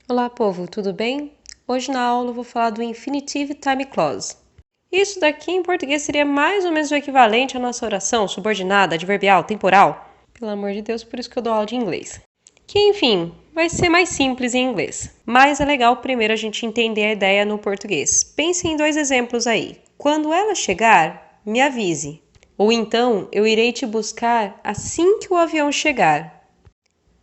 Olá, povo, tudo bem? Hoje na aula eu vou falar do Infinitive Time Clause. Isso daqui em português seria mais ou menos o equivalente à nossa oração subordinada, adverbial, temporal. Pelo amor de Deus, por isso que eu dou aula de inglês. Que, enfim, vai ser mais simples em inglês. Mas é legal primeiro a gente entender a ideia no português. Pense em dois exemplos aí. Quando ela chegar, me avise. Ou então, eu irei te buscar assim que o avião chegar.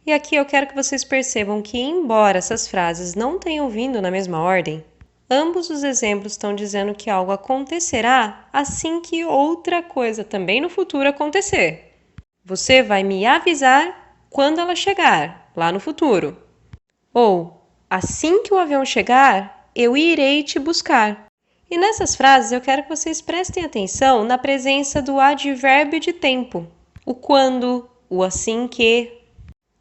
E aqui eu quero que vocês percebam que, embora essas frases não tenham vindo na mesma ordem, ambos os exemplos estão dizendo que algo acontecerá assim que outra coisa também no futuro acontecer. Você vai me avisar quando ela chegar, lá no futuro. Ou, assim que o avião chegar, eu irei te buscar. E nessas frases eu quero que vocês prestem atenção na presença do advérbio de tempo, o quando, o assim que.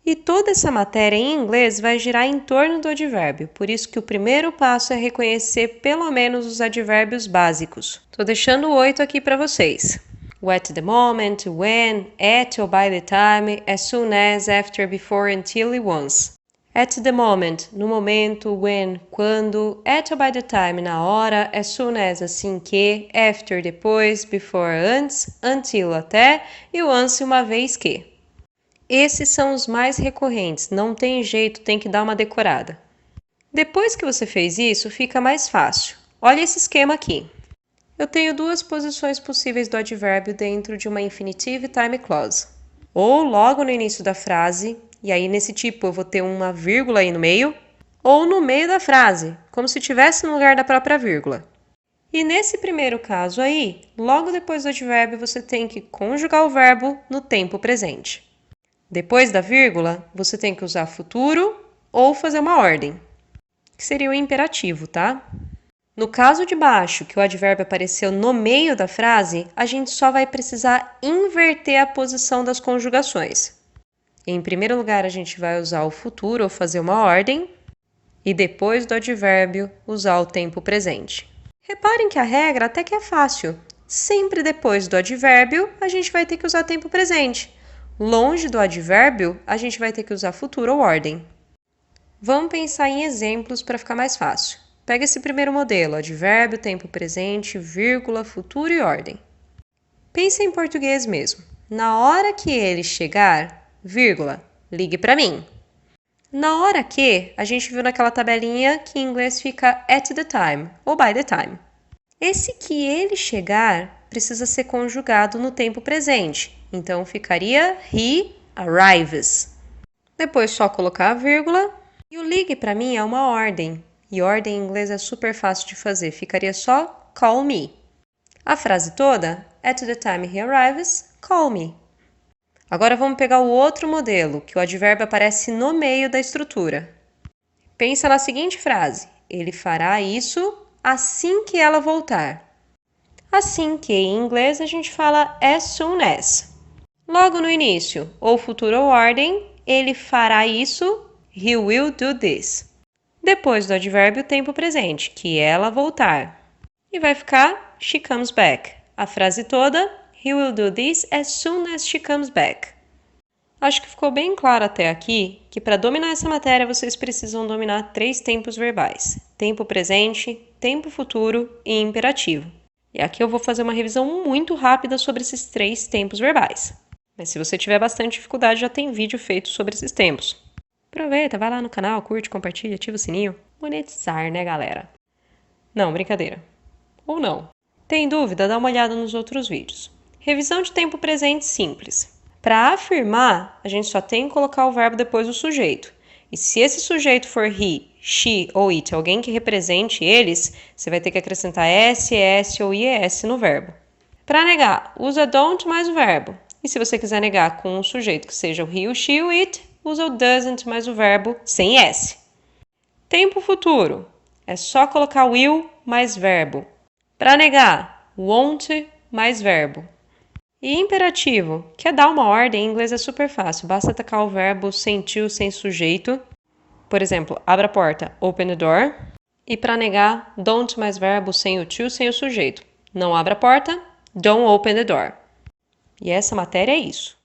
E toda essa matéria em inglês vai girar em torno do advérbio, por isso que o primeiro passo é reconhecer pelo menos os advérbios básicos. Estou deixando 8 aqui para vocês. O at the moment, when, at or by the time, as soon as, after, before, until e once. At the moment, no momento, when, quando, at or by the time, na hora, as soon as, assim que, after, depois, before, antes, until, até, e once, uma vez que. Esses são os mais recorrentes, não tem jeito, tem que dar uma decorada. Depois que você fez isso, fica mais fácil. Olha esse esquema aqui. Eu tenho duas posições possíveis do advérbio dentro de uma infinitive time clause. Ou logo no início da frase, e aí nesse tipo eu vou ter uma vírgula aí no meio, ou no meio da frase, como se estivesse no lugar da própria vírgula. E nesse primeiro caso aí, logo depois do advérbio você tem que conjugar o verbo no tempo presente. Depois da vírgula, você tem que usar futuro ou fazer uma ordem, que seria o imperativo, tá? No caso de baixo, que o advérbio apareceu no meio da frase, a gente só vai precisar inverter a posição das conjugações. Em primeiro lugar, a gente vai usar o futuro ou fazer uma ordem, e depois do advérbio, usar o tempo presente. Reparem que a regra até que é fácil. Sempre depois do advérbio, a gente vai ter que usar tempo presente. Longe do advérbio, a gente vai ter que usar futuro ou ordem. Vamos pensar em exemplos para ficar mais fácil. Pega esse primeiro modelo, advérbio, tempo presente, vírgula, futuro e ordem. Pensa em português mesmo. Na hora que ele chegar, vírgula, ligue para mim. Na hora que, a gente viu naquela tabelinha que em inglês fica at the time ou by the time. Esse que ele chegar precisa ser conjugado no tempo presente, então ficaria he arrives. Depois só colocar a vírgula e o ligue para mim é uma ordem, e ordem em inglês é super fácil de fazer, ficaria só call me. A frase toda, at the time he arrives, call me. Agora vamos pegar o outro modelo, que o advérbio aparece no meio da estrutura. Pensa na seguinte frase, ele fará isso assim que ela voltar. Assim que em inglês a gente fala as soon as. Logo no início, ou futuro ou ordem, ele fará isso, he will do this. Depois do advérbio tempo presente, que ela voltar. E vai ficar she comes back. A frase toda, he will do this as soon as she comes back. Acho que ficou bem claro até aqui que para dominar essa matéria vocês precisam dominar 3 tempos verbais: tempo presente, tempo futuro e imperativo. E aqui eu vou fazer uma revisão muito rápida sobre esses 3 tempos verbais. Mas se você tiver bastante dificuldade, já tem vídeo feito sobre esses tempos. Aproveita, vai lá no canal, curte, compartilha, ativa o sininho. Monetizar, né, galera? Não, brincadeira. Ou não. Tem dúvida? Dá uma olhada nos outros vídeos. Revisão de tempo presente simples. Para afirmar, a gente só tem que colocar o verbo depois do sujeito. E se esse sujeito for he, she ou it, alguém que represente eles, você vai ter que acrescentar s, es ou ies no verbo. Para negar, usa don't mais o verbo. E se você quiser negar com um sujeito que seja o he, o she ou it, usa o doesn't mais o verbo sem s. Tempo futuro, é só colocar will mais verbo. Para negar, won't mais verbo. E imperativo, quer dar uma ordem, em inglês é super fácil, basta atacar o verbo sem to, sem sujeito. Por exemplo, abra a porta, open the door. E para negar, don't mais verbo sem o to, sem o sujeito. Não abra a porta, don't open the door. E essa matéria é isso.